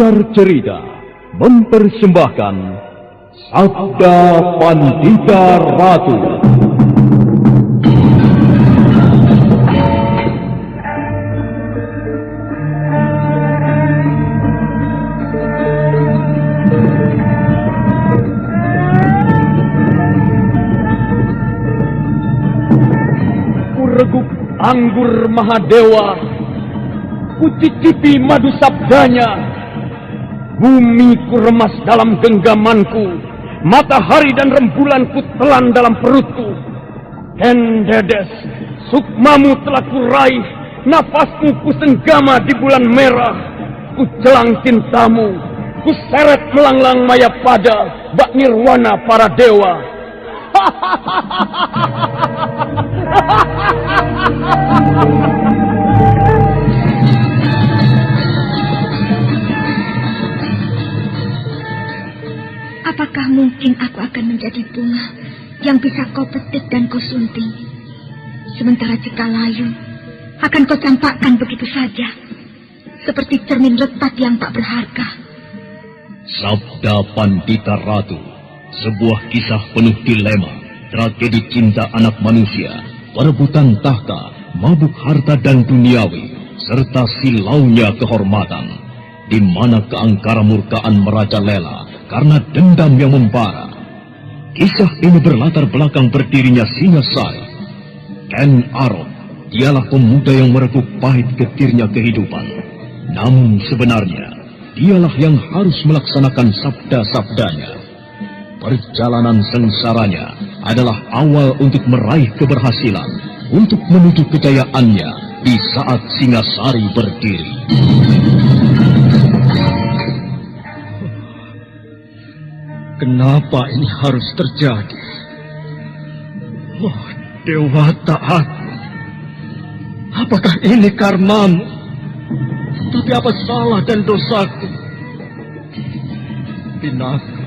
Sanggar Cerita mempersembahkan Sabda Pandita Ratu. Kureguk anggur Mahadewa, kucicipi madu sabdanya. Bumi ku remas dalam genggamanku, matahari dan rembulan ku telan dalam perutku. Kendedes, sukmamu telah kuraih, nafasmu ku senggama di bulan merah. Ku jelang cintamu, ku seret melanglang maya pada bak nirwana para dewa. Apakah mungkin aku akan menjadi bunga yang bisa kau petik dan kau sunting? Sementara jika layu, akan kau campakkan begitu saja, seperti cermin retak yang tak berharga. Sabda Pandita Ratu, sebuah kisah penuh dilema, tragedi cinta anak manusia, perebutan tahta, mabuk harta dan duniawi, serta silaunya kehormatan, di mana keangkara murkaan merajalela karena dendam yang membara. Kisah ini berlatar belakang berdirinya Singasari. Ken Arok, dialah pemuda yang merekuk pahit getirnya kehidupan. Namun sebenarnya, dialah yang harus melaksanakan sabda-sabdanya. Perjalanan sengsaranya adalah awal untuk meraih keberhasilan, untuk menuju kejayaannya di saat Singasari berdiri. Kenapa ini harus terjadi? Oh, Dewata aku. Apakah ini karmamu? Tapi apa salah dan dosaku? Pinaka,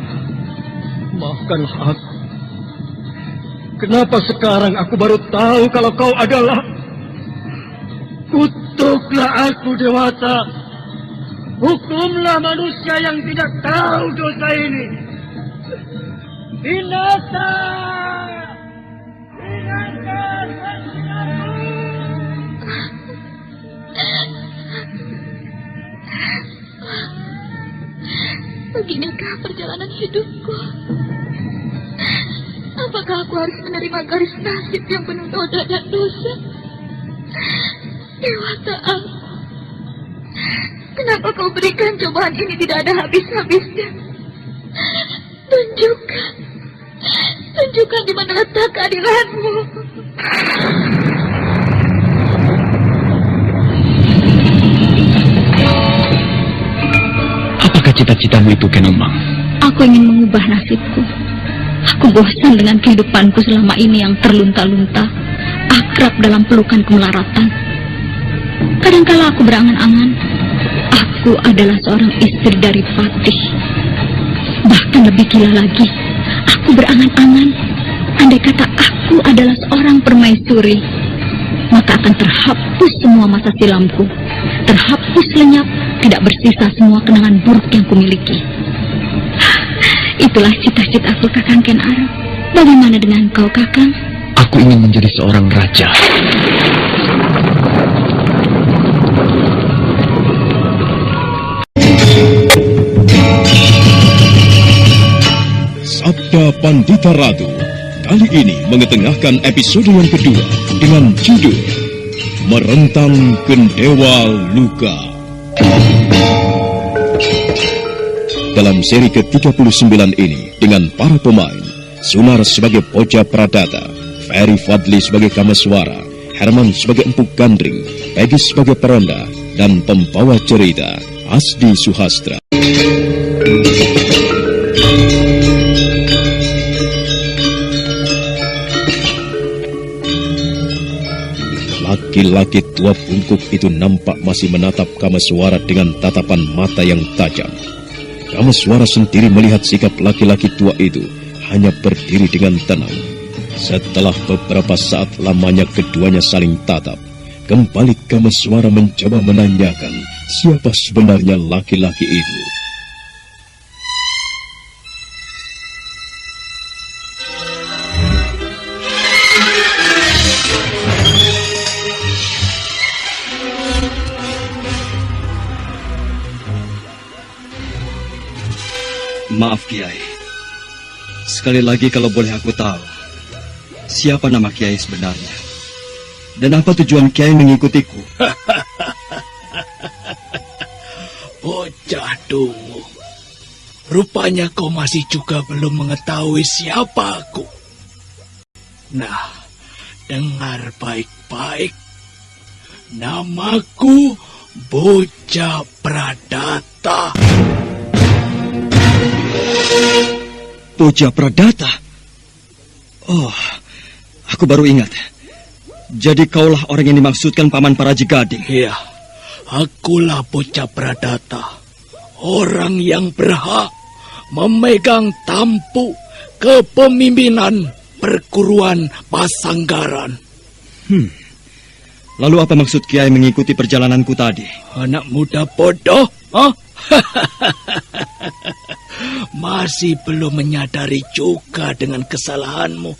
maafkanlah aku. Kenapa sekarang aku baru tahu kalau kau adalah... Kutuklah aku, Dewata. Hukumlah manusia yang tidak tahu dosa ini. Binasa! Binasa! Beginikah perjalanan hidupku? Apakah aku harus menerima garis nasib yang penuh noda dan dosa? Dewata aku, kenapa kau berikan cobaan ini tidak ada habis-habisnya? Tunjukkan di mana letak keadilanmu. Apakah cita-citamu itu, Kenembang? Aku ingin mengubah nasibku. Aku bosan dengan kehidupanku selama ini yang terlunta-lunta, akrab dalam pelukan kemelaratan. Kadangkala aku berangan-angan, aku adalah seorang istri dari Patih. Bahkan lebih gila lagi, aku berangan-angan, andai kata aku adalah seorang permaisuri, maka akan terhapus semua masa silamku, terhapus lenyap, tidak bersisa semua kenangan buruk yang kumiliki. Itulah cita-citaku, Kakang Ken Arok. Bagaimana dengan kau, Kakang? Aku ingin menjadi seorang raja. Sabda Pandita Ratu kali ini mengetengahkan episode yang kedua dengan judul Merentang Gendewa Luka. Dalam seri ke-39 ini dengan para pemain Sunar sebagai Poja Pradata, Ferry Fadli sebagai Kamaswara, Herman sebagai Empuk Gandring, Peggy sebagai Peronda, dan pembawa cerita Asdi Suhastra. Laki-laki tua bungkuk itu nampak masih menatap Kamaswara dengan tatapan mata yang tajam. Kamaswara sendiri melihat sikap laki-laki tua itu hanya berdiri dengan tenang. Setelah beberapa saat lamanya keduanya saling tatap, kembali Kamaswara mencoba menanyakan siapa sebenarnya laki-laki itu. Maaf, Kiai. Sekali lagi kalau boleh aku tahu, siapa nama Kiai sebenarnya? Dan apa tujuan Kiai mengikutiku? Bocah dungu. Rupanya kau masih juga belum mengetahui siapa aku. Nah, dengar baik-baik. Namaku Bocah Pradata. Bocah Pradata? Oh, aku baru ingat. Jadi kaulah orang yang dimaksudkan Paman Paraji Gading. Iya, akulah Bocah Pradata. Orang yang berhak memegang tampuk kepemimpinan perguruan Pasanggaran. Lalu apa maksud Kiai mengikuti perjalananku tadi? Anak muda bodoh, huh? Masih belum menyadari juga dengan kesalahanmu.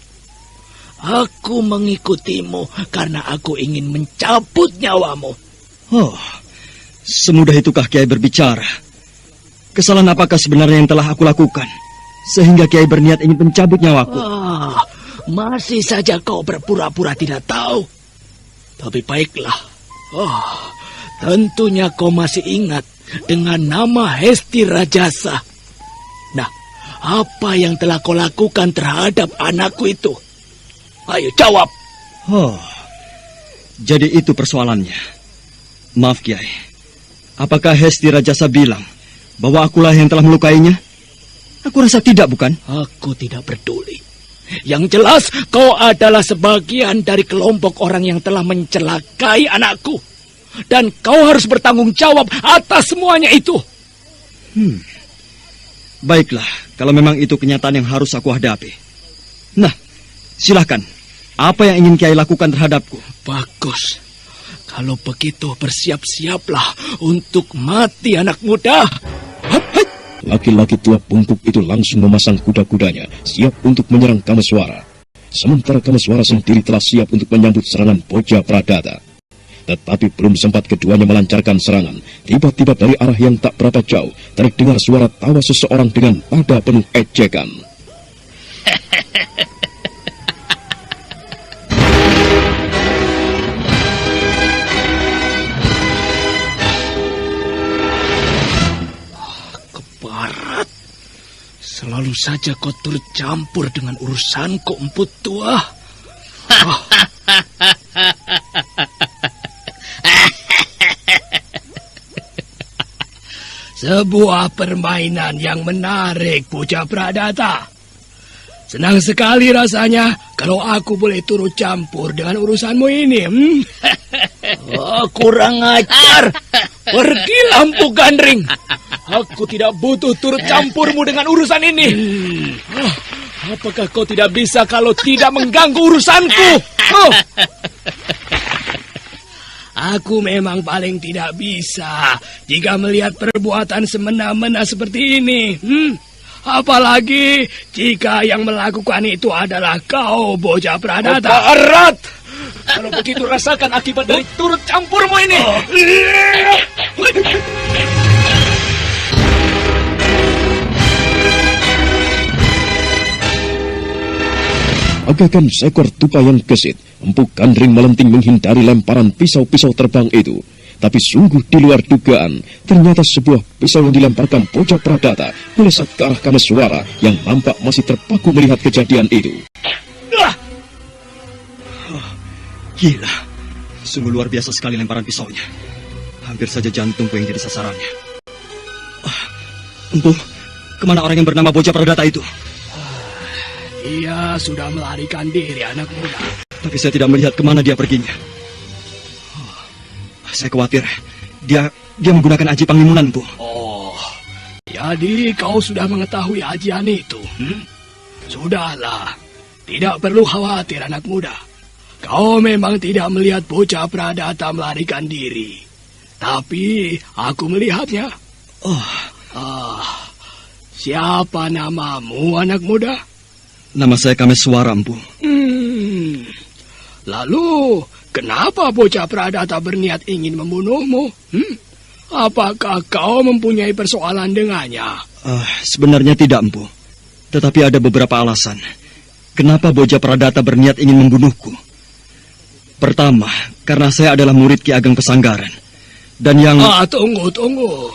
Aku mengikutimu karena aku ingin mencabut nyawamu. Oh, semudah itukah Kiai berbicara? Kesalahan apakah sebenarnya yang telah aku lakukan sehingga Kiai berniat ingin mencabut nyawaku? Masih saja kau berpura-pura tidak tahu. Tapi baiklah. Tentunya kau masih ingat dengan nama Hesti Rajasa. Nah, apa yang telah kau lakukan terhadap anakku itu? Ayo jawab. Jadi itu persoalannya. Maaf Kiai, apakah Hesti Rajasa bilang bahwa akulah yang telah melukainya? Aku rasa tidak, bukan? Aku tidak peduli. Yang jelas kau adalah sebagian dari kelompok orang yang telah mencelakai anakku. Dan kau harus bertanggung jawab atas semuanya itu. Baiklah, kalau memang itu kenyataan yang harus aku hadapi. Nah, silakan. Apa yang ingin Kiai lakukan terhadapku? Bagus. Kalau begitu bersiap-siaplah untuk mati anak muda. Laki-laki tua bungkuk itu langsung memasang kuda-kudanya, siap untuk menyerang Kameswara. Sementara Kameswara sendiri telah siap untuk menyambut serangan Bocah Pradata. Tetapi belum sempat keduanya melancarkan serangan, tiba-tiba dari arah yang tak berapa jauh, terdengar suara tawa seseorang dengan nada penuh ejekan. Selalu saja kau turut campur dengan urusanku, emput tua. Sebuah permainan yang menarik, Bocah Pradata. Senang sekali rasanya kalau aku boleh turut campur dengan urusanmu ini. Kurang ajar. Pergi lampu gandring. Aku tidak butuh turut campurmu dengan urusan ini. Apakah kau tidak bisa kalau tidak mengganggu urusanku? Aku memang paling tidak bisa jika melihat perbuatan semena-mena seperti ini. Apalagi jika yang melakukan itu adalah kau, Bocah Pradata. Barat! Kalau begitu rasakan akibat dari turut campurmu ini. Bagaikan seekor tupai yang gesit, Empu Gandring melenting menghindari lemparan pisau-pisau terbang itu. Tapi sungguh di luar dugaan, ternyata sebuah pisau yang dilemparkan Bocah Pradata melesat ke arah Kameswara yang nampak masih terpaku melihat kejadian itu. Gila, sungguh luar biasa sekali lemparan pisaunya. Hampir saja jantungku yang jadi sasarannya. Empu, kemana orang yang bernama Bocah Pradata itu? Ia sudah melarikan diri, anak muda. Tapi saya tidak melihat kemana dia perginya. Saya khawatir dia menggunakan aji panglimunan, Bu. Jadi kau sudah mengetahui ajian itu? Sudahlah, tidak perlu khawatir, anak muda. Kau memang tidak melihat Bocah Pradata melarikan diri. Tapi aku melihatnya. Siapa namamu, anak muda? Nama saya Kameswara, Empu. Lalu, kenapa Bocah Pradata berniat ingin membunuhmu? Apakah kau mempunyai persoalan dengannya? Sebenarnya tidak, Empu. Tetapi ada beberapa alasan. Kenapa Boja Pradata berniat ingin membunuhku? Pertama, karena saya adalah murid Ki Ageng Pesanggaran. Dan yang... Tunggu.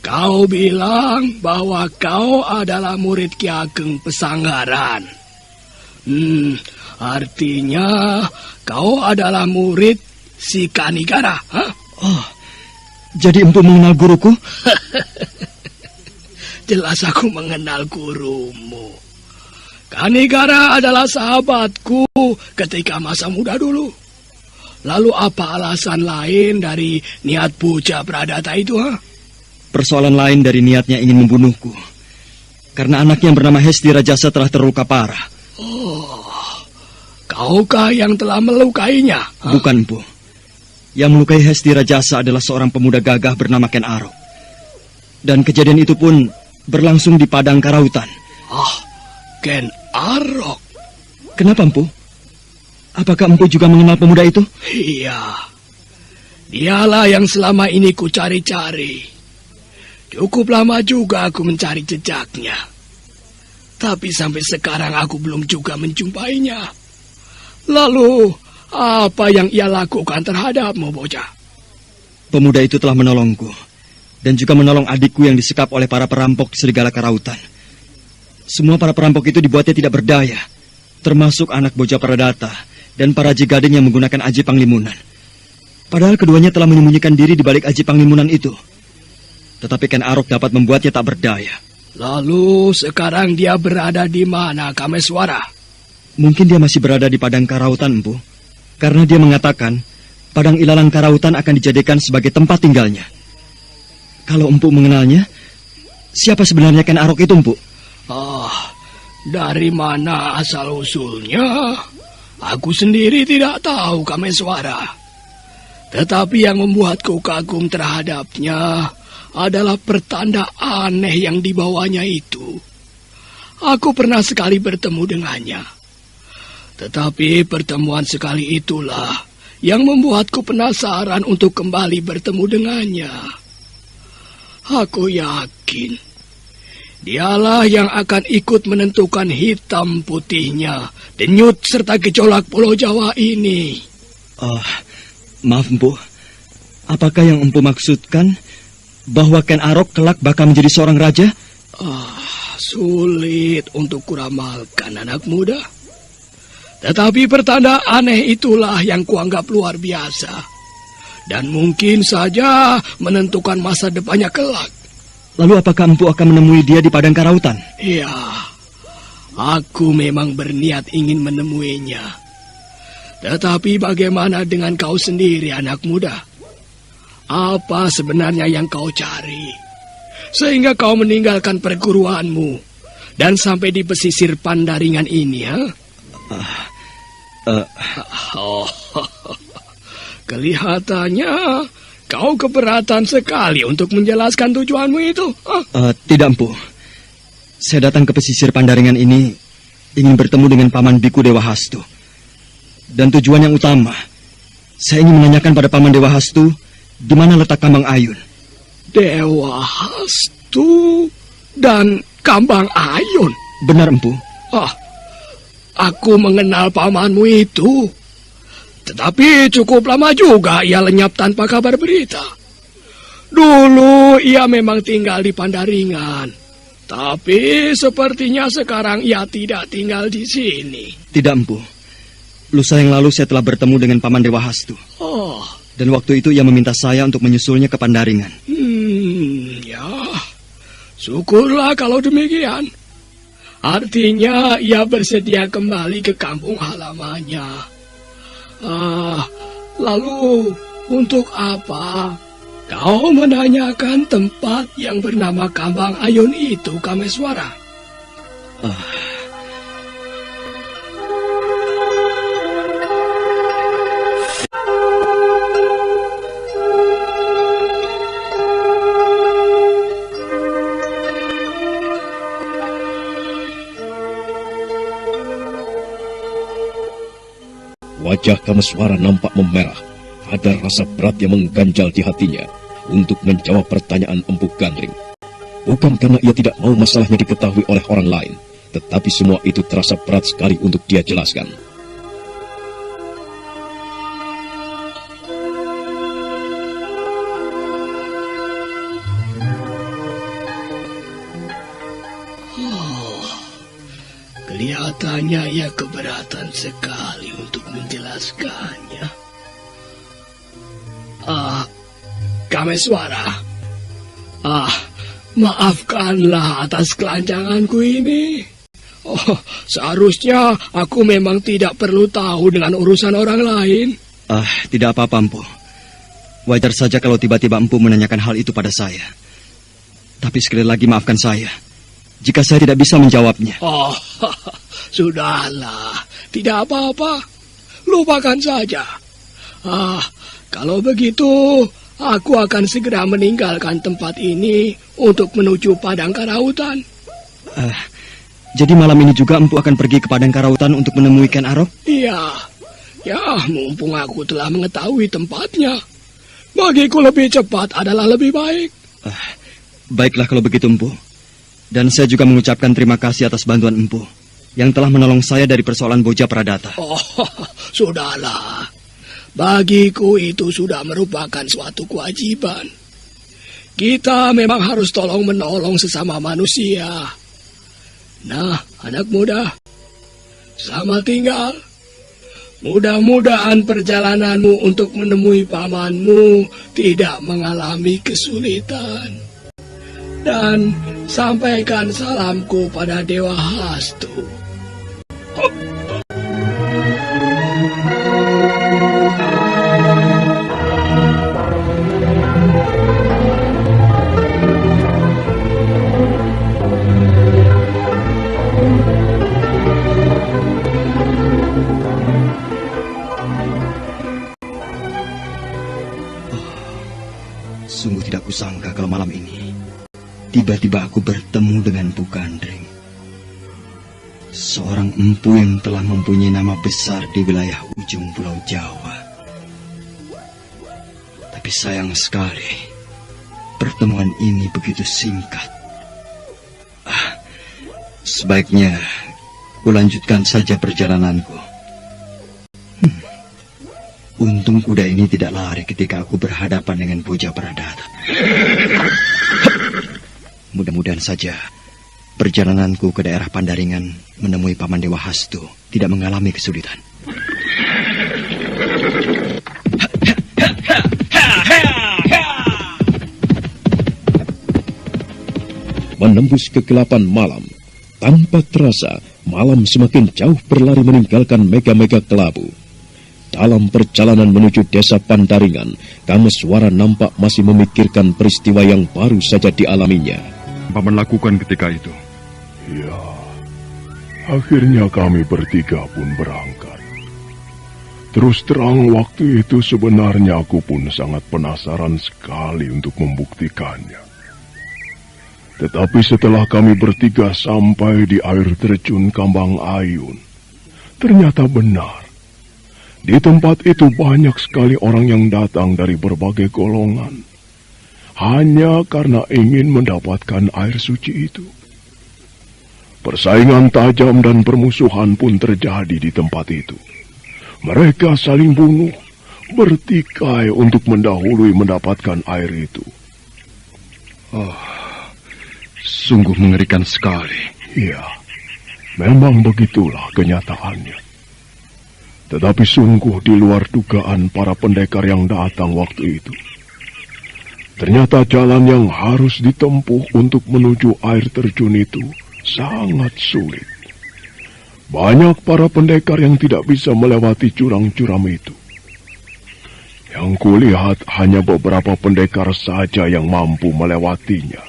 Kau bilang bahwa kau adalah murid Ki Ageng Pesanggaran. Artinya kau adalah murid si Kanigara, ha? Jadi Empu mengenal guruku? Jelas aku mengenal gurumu. Kanigara adalah sahabatku ketika masa muda dulu. Lalu apa alasan lain dari niat Boja Pradata itu, ha? Persoalan lain dari niatnya ingin membunuhku. Karena anaknya yang bernama Hesti Rajasa telah terluka parah. Kaukah yang telah melukainya? Ha? Bukan, Empu. Yang melukai Hesti Rajasa adalah seorang pemuda gagah bernama Ken Arok. Dan kejadian itu pun berlangsung di padang karautan. Ken Arok. Kenapa, Empu? Apakah Empu juga mengenal pemuda itu? Iya. Dialah yang selama ini ku cari-cari. Cukup lama juga aku mencari jejaknya. Tapi sampai sekarang aku belum juga menjumpainya. Lalu, apa yang ia lakukan terhadapmu, bocah? Pemuda itu telah menolongku. Dan juga menolong adikku yang disekap oleh para perampok di Serigala Karautan. Semua para perampok itu dibuatnya tidak berdaya. Termasuk anak Boja Pradata dan para Aji Gading yang menggunakan Aji Panglimunan. Padahal keduanya telah menyembunyikan diri di balik Aji Panglimunan itu. Tetapi Ken Arok dapat membuatnya tak berdaya. Lalu sekarang dia berada di mana, Kameswara? Mungkin dia masih berada di Padang Karautan, Empu. Karena dia mengatakan Padang Ilalang Karautan akan dijadikan sebagai tempat tinggalnya. Kalau Empu mengenalnya, siapa sebenarnya Ken Arok itu, Empu? Dari mana asal-usulnya? Aku sendiri tidak tahu, Kameswara. Tetapi yang membuatku kagum terhadapnya adalah pertanda aneh yang dibawanya itu. Aku pernah sekali bertemu dengannya. Tetapi pertemuan sekali itulah yang membuatku penasaran untuk kembali bertemu dengannya. Aku yakin dialah yang akan ikut menentukan hitam putihnya, denyut serta gejolak Pulau Jawa ini. Maaf, Empu. Apakah yang Empu maksudkan bahwa Ken Arok kelak bakal menjadi seorang raja? Sulit untuk kuramalkan, anak muda. Tetapi pertanda aneh itulah yang kuanggap luar biasa. Dan mungkin saja menentukan masa depannya kelak. Lalu apakah Empu akan menemui dia di Padang Karautan? Iya, aku memang berniat ingin menemuinya. Tetapi bagaimana dengan kau sendiri, anak muda? Apa sebenarnya yang kau cari? Sehingga kau meninggalkan perguruanmu dan sampai di pesisir Pandaringan ini, ha? Kelihatannya kau keberatan sekali untuk menjelaskan tujuanmu itu. Tidak, Empu. Saya datang ke pesisir Pandaringan ini ingin bertemu dengan Paman Biku Dewa Hastu. Dan tujuan yang utama, saya ingin menanyakan pada Paman Dewa Hastu di mana letak Kambang Ayun. Dewa Hastu dan Kambang Ayun? Benar, Empu. Aku mengenal pamanmu itu. Tetapi cukup lama juga ia lenyap tanpa kabar berita. Dulu ia memang tinggal di Pandaringan. Tapi sepertinya sekarang ia tidak tinggal di sini. Tidak, Empu. Lusa yang lalu saya telah bertemu dengan Paman Dewa Hastu. Dan waktu itu ia meminta saya untuk menyusulnya ke Pandaringan. Ya. Syukurlah kalau demikian. Artinya ia bersedia kembali ke kampung halamannya. Lalu untuk apa kau menanyakan tempat yang bernama Kambang Ayun itu, Kameswara? Wajah Kameswara nampak memerah. Ada rasa berat yang mengganjal di hatinya. untuk menjawab pertanyaan Empu Gandring. Bukan karena ia tidak mau masalahnya diketahui oleh orang lain, tetapi semua itu terasa berat sekali untuk dia jelaskan. Kelihatannya ia keberatan sekali untuk menjelaskannya. Kameswara. Maafkanlah atas kelancanganku ini. Seharusnya aku memang tidak perlu tahu dengan urusan orang lain. Tidak apa-apa, Empu. Wajar saja kalau tiba-tiba Empu menanyakan hal itu pada saya. Tapi sekali lagi maafkan saya jika saya tidak bisa menjawabnya. Sudahlah, tidak apa-apa. Lupakan saja. Kalau begitu, aku akan segera meninggalkan tempat ini untuk menuju Padang Karautan. Jadi malam ini juga Empu akan pergi ke Padang Karautan untuk menemui Ken Arok? Iya. Ya, mumpung aku telah mengetahui tempatnya, bagiku lebih cepat adalah lebih baik. Baiklah kalau begitu, Empu. Dan saya juga mengucapkan terima kasih atas bantuan Empu yang telah menolong saya dari persoalan Boja Pradata. Sudahlah. Bagiku itu sudah merupakan suatu kewajiban. Kita memang harus tolong-menolong sesama manusia. Nah, anak muda, selamat tinggal. Mudah-mudahan perjalananmu untuk menemui pamanmu tidak mengalami kesulitan. Dan sampaikan salamku pada Dewa Hastu. Sungguh tidak kusangka kalau malam ini tiba-tiba aku bertemu dengan Empu Gandring. Seorang empu yang telah mempunyai nama besar di wilayah ujung Pulau Jawa. Tapi sayang sekali, pertemuan ini begitu singkat. Sebaiknya kulanjutkan saja perjalananku. Untung kuda ini tidak lari ketika aku berhadapan dengan Boja Pradata. Mudah-mudahan saja perjalananku ke daerah Pandaringan menemui Paman Dewa Hastu tidak mengalami kesulitan. Menembus kegelapan malam, tanpa terasa malam semakin jauh berlari meninggalkan mega-mega kelabu. Dalam perjalanan menuju desa Pandaringan, Kameswara nampak masih memikirkan peristiwa yang baru saja dialaminya. Paman lakukan ketika itu? Ya, akhirnya kami bertiga pun berangkat. Terus terang waktu itu sebenarnya aku pun sangat penasaran sekali untuk membuktikannya. Tetapi setelah kami bertiga sampai di air terjun Kambang Ayun, ternyata benar. Di tempat itu banyak sekali orang yang datang dari berbagai golongan, hanya karena ingin mendapatkan air suci itu. Persaingan tajam dan permusuhan pun terjadi di tempat itu. Mereka saling bunuh, bertikai untuk mendahului mendapatkan air itu. Sungguh mengerikan sekali. Iya, memang begitulah kenyataannya. Tetapi sungguh di luar dugaan para pendekar yang datang waktu itu. Ternyata jalan yang harus ditempuh untuk menuju air terjun itu sangat sulit. Banyak para pendekar yang tidak bisa melewati jurang-jurang itu. Yang kulihat hanya beberapa pendekar saja yang mampu melewatinya.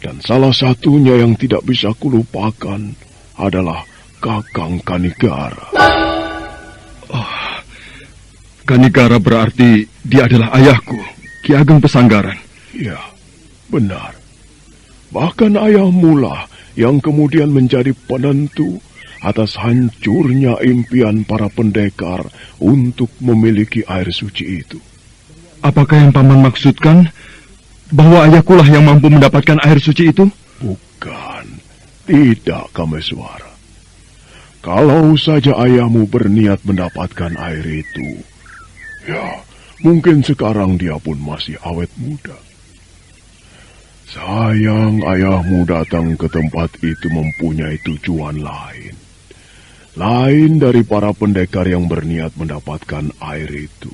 Dan salah satunya yang tidak bisa kulupakan adalah Kakang Kanigara. Kanigara berarti dia adalah ayahku, Ki Ageng Pesanggaran. Ya, benar. Bahkan ayahmu lah yang kemudian menjadi penentu atas hancurnya impian para pendekar untuk memiliki air suci itu. Apakah yang Paman maksudkan bahwa ayahkulah yang mampu mendapatkan air suci itu? Bukan, tidak Kameswara. Kalau saja ayahmu berniat mendapatkan air itu, ya mungkin sekarang dia pun masih awet muda. Sayang ayahmu datang ke tempat itu mempunyai tujuan lain. Lain dari para pendekar yang berniat mendapatkan air itu.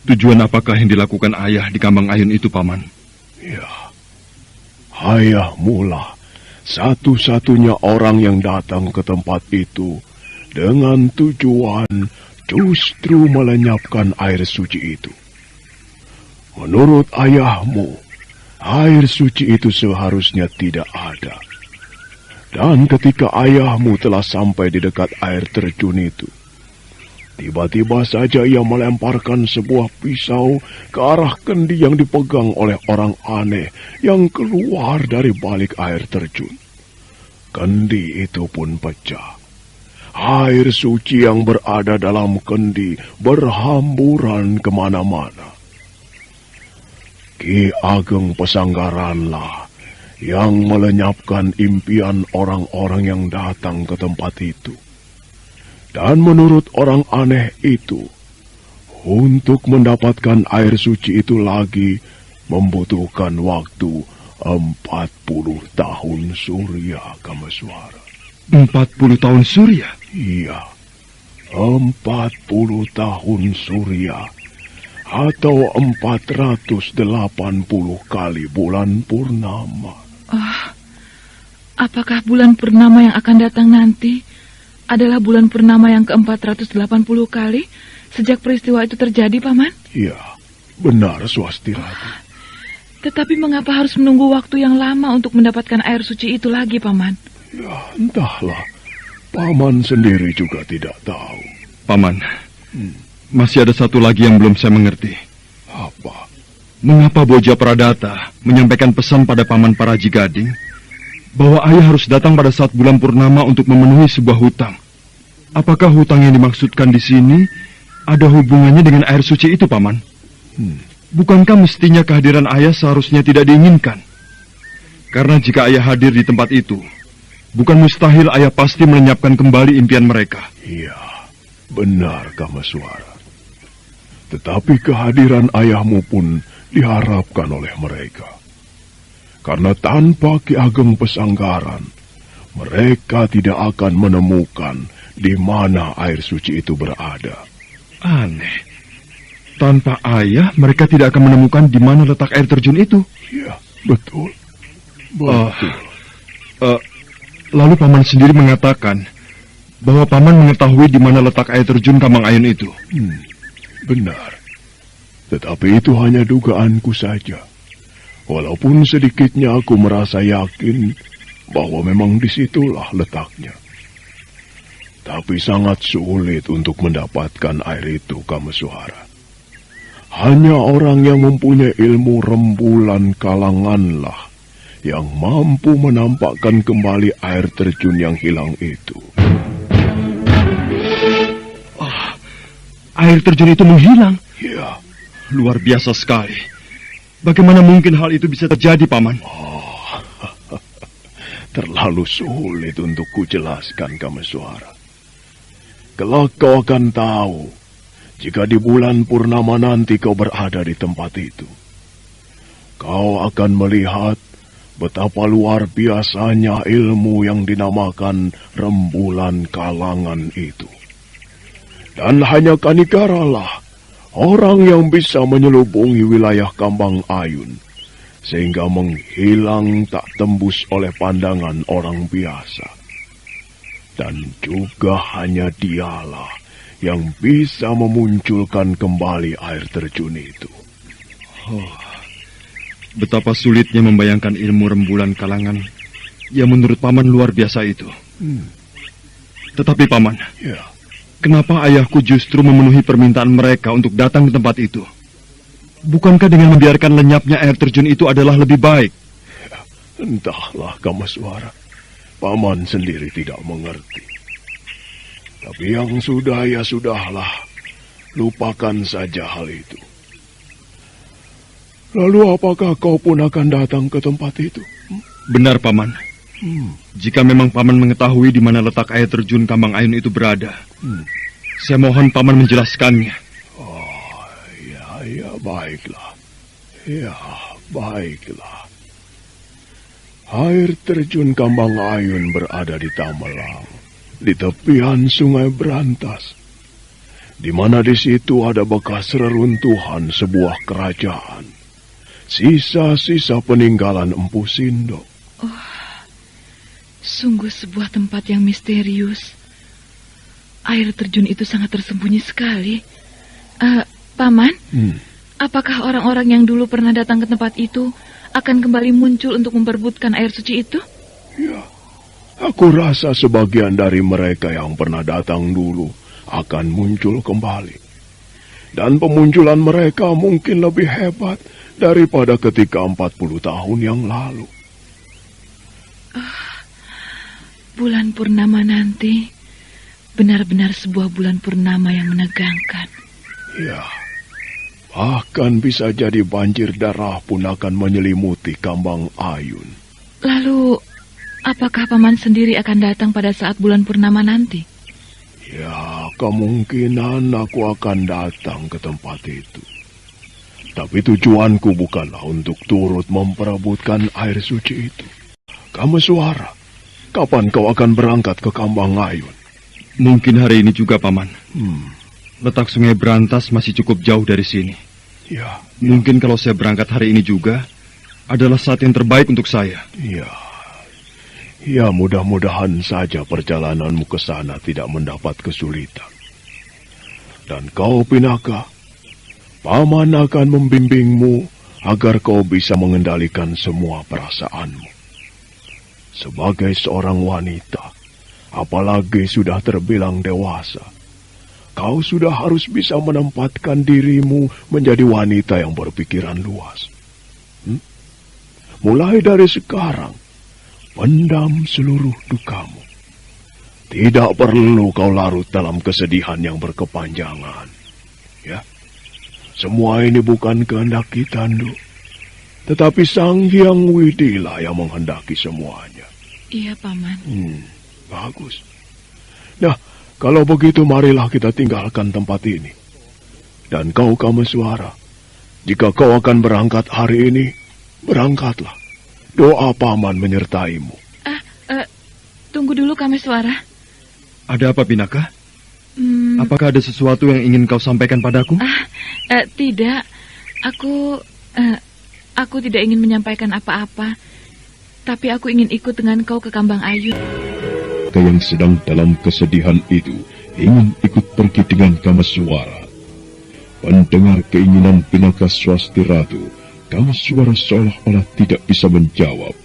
Tujuan apakah yang dilakukan ayah di Kambang Ayun itu, Paman? Ya, ayahmu lah satu-satunya orang yang datang ke tempat itu dengan tujuan justru melenyapkan air suci itu. Menurut ayahmu, air suci itu seharusnya tidak ada. Dan ketika ayahmu telah sampai di dekat air terjun itu, tiba-tiba saja ia melemparkan sebuah pisau ke arah kendi yang dipegang oleh orang aneh yang keluar dari balik air terjun. Kendi itu pun pecah. Air suci yang berada dalam kendi berhamburan kemana-mana. Ki Ageng Pesanggaranlah yang melenyapkan impian orang-orang yang datang ke tempat itu. Dan menurut orang aneh itu, untuk mendapatkan air suci itu lagi membutuhkan waktu 40 tahun surya, Kameswara. 40 tahun surya? Iya, 40 tahun surya. Atau 480 kali bulan purnama. Apakah bulan purnama yang akan datang nanti adalah bulan purnama yang ke-480 kali sejak peristiwa itu terjadi, Paman? Iya, benar Swasti Ratu. Tetapi mengapa harus menunggu waktu yang lama untuk mendapatkan air suci itu lagi, Paman? Ya, entahlah. Paman sendiri juga tidak tahu. Paman, masih ada satu lagi yang belum saya mengerti. Apa? Mengapa Boja Pradata menyampaikan pesan pada Paman Paraji Gading bahwa ayah harus datang pada saat bulan purnama untuk memenuhi sebuah hutang? Apakah hutang yang dimaksudkan di sini ada hubungannya dengan air suci itu, Paman? Bukankah mestinya kehadiran ayah seharusnya tidak diinginkan? Karena jika ayah hadir di tempat itu, bukan mustahil ayah pasti melenyapkan kembali impian mereka. Iya, benar Kameswara. Tetapi kehadiran ayahmu pun diharapkan oleh mereka. Karena tanpa Ki Ageng Pesanggaran, mereka tidak akan menemukan di mana air suci itu berada. Aneh. Tanpa ayah, mereka tidak akan menemukan di mana letak air terjun itu. Iya, betul. Betul. Lalu Paman sendiri mengatakan bahwa Paman mengetahui di mana letak air terjun Kambang Ayun itu. Benar. Tetapi itu hanya dugaanku saja. Walaupun sedikitnya aku merasa yakin bahwa memang disitulah letaknya. Tapi sangat sulit untuk mendapatkan air itu, Kameswara. Hanya orang yang mempunyai ilmu rembulan kalanganlah yang mampu menampakkan kembali air terjun yang hilang itu. Air terjun itu menghilang? Ya. Luar biasa sekali. Bagaimana mungkin hal itu bisa terjadi, Paman? Terlalu sulit untuk kujelaskan, Kameswara. Kelak kau akan tahu jika di bulan purnama nanti kau berada di tempat itu. Kau akan melihat betapa luar biasanya ilmu yang dinamakan rembulan kalangan itu. Dan hanya Kanikara lah orang yang bisa menyelubungi wilayah Kambang Ayun, sehingga menghilang tak tembus oleh pandangan orang biasa. Dan juga hanya dialah yang bisa memunculkan kembali air terjun itu. Betapa sulitnya membayangkan ilmu rembulan kalangan yang menurut Paman luar biasa itu. Tetapi Paman, kenapa ayahku justru memenuhi permintaan mereka untuk datang ke tempat itu? Bukankah dengan membiarkan lenyapnya air terjun itu adalah lebih baik? Entahlah, Kameswara. Paman sendiri tidak mengerti. Tapi yang sudah ya sudahlah. Lupakan saja hal itu. Lalu apakah kau pun akan datang ke tempat itu? Benar, Paman. Jika memang Paman mengetahui di mana letak air terjun Kambang Ayun itu berada, saya mohon Paman menjelaskannya. Oh, ya, baiklah. Ya, baiklah. Air terjun Kambang Ayun berada di Tamelang, di tepian Sungai Brantas, di mana di situ ada bekas reruntuhan sebuah kerajaan, sisa-sisa peninggalan Empu Sindok. Oh, sungguh sebuah tempat yang misterius. Air terjun itu sangat tersembunyi sekali. Paman, apakah orang-orang yang dulu pernah datang ke tempat itu akan kembali muncul untuk memperebutkan air suci itu? Ya, aku rasa sebagian dari mereka yang pernah datang dulu akan muncul kembali. Dan pemunculan mereka mungkin lebih hebat daripada ketika 40 tahun yang lalu. Bulan purnama nanti benar-benar sebuah bulan purnama yang menegangkan. Ya, bahkan bisa jadi banjir darah pun akan menyelimuti Kambang Ayun. Lalu, apakah Paman sendiri akan datang pada saat bulan purnama nanti? Ya, kemungkinan aku akan datang ke tempat itu. Tapi tujuanku bukanlah untuk turut memperebutkan air suci itu. Kameswara, kapan kau akan berangkat ke Kambang Ayun? Mungkin hari ini juga, Paman. Letak Sungai Brantas masih cukup jauh dari sini. Ya. Mungkin kalau saya berangkat hari ini juga adalah saat yang terbaik untuk saya. Ya. Ya, mudah-mudahan saja perjalananmu ke sana tidak mendapat kesulitan. Dan kau, Pinaka, Paman akan membimbingmu agar kau bisa mengendalikan semua perasaanmu. Sebagai seorang wanita, apalagi sudah terbilang dewasa, kau sudah harus bisa menempatkan dirimu menjadi wanita yang berpikiran luas. Mulai dari sekarang, pendam seluruh dukamu. Tidak perlu kau larut dalam kesedihan yang berkepanjangan. Ya, semua ini bukan kehendak kita, Nduk. Tetapi Sang Hyang Widila yang menghendaki semuanya. Iya, Paman. Bagus. Nah, kalau begitu marilah kita tinggalkan tempat ini. Dan kau, Kameswara, jika kau akan berangkat hari ini, berangkatlah. Doa Paman menyertaimu. Tunggu dulu, Kameswara. Ada apa, Pinaka? Apakah ada sesuatu yang ingin kau sampaikan padaku? Tidak. Aku tidak ingin menyampaikan apa-apa. Tapi aku ingin ikut dengan kau ke Kambang Ayun. Yang sedang dalam kesedihan itu ingin ikut pergi dengan Kameswara. Pendengar keinginan Pinaka Swasti Ratu, Kameswara seolah-olah tidak bisa menjawab.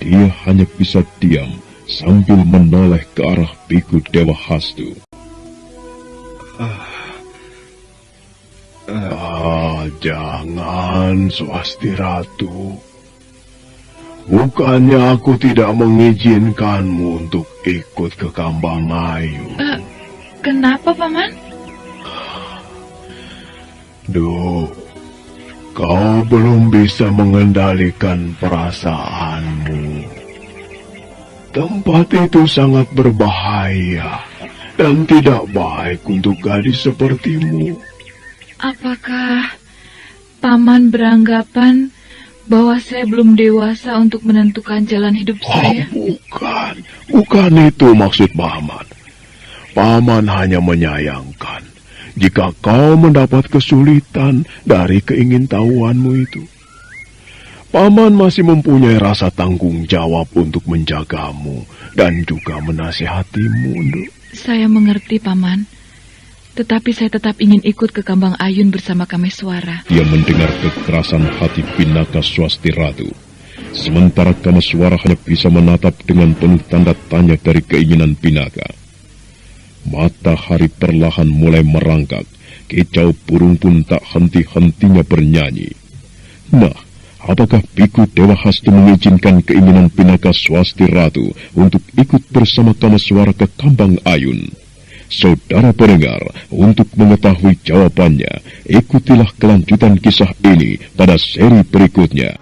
Dia hanya bisa diam sambil menoleh ke arah Biku Dewa Hastu. Jangan, Swasti Ratu. Bukannya aku tidak mengizinkanmu untuk ikut ke Kambang Ayun. Kenapa, Paman? Duh, kau belum bisa mengendalikan perasaanmu. Tempat itu sangat berbahaya dan tidak baik untuk gadis sepertimu. Apakah Paman beranggapan bahwa saya belum dewasa untuk menentukan jalan hidup saya? Bukan itu maksud Paman. Paman hanya menyayangkan jika kau mendapat kesulitan dari keingintahuanmu itu. Paman masih mempunyai rasa tanggung jawab untuk menjagamu dan juga menasihatimu, Nduk. Saya mengerti, Paman. Tetapi saya tetap ingin ikut ke Kambang Ayun bersama Kameswara. Dia mendengar kekerasan hati Pinaka Swasti Ratu. Sementara Kameswara hanya bisa menatap dengan penuh tanda tanya dari keinginan Pinaka. Matahari perlahan mulai merangkak. Kicau burung pun tak henti-hentinya bernyanyi. Nah, apakah Biku Dewa Hastu mengizinkan keinginan Pinaka Swasti Ratu untuk ikut bersama Kameswara ke Kambang Ayun? Saudara pendengar, untuk mengetahui jawabannya, ikutilah kelanjutan kisah ini pada seri berikutnya.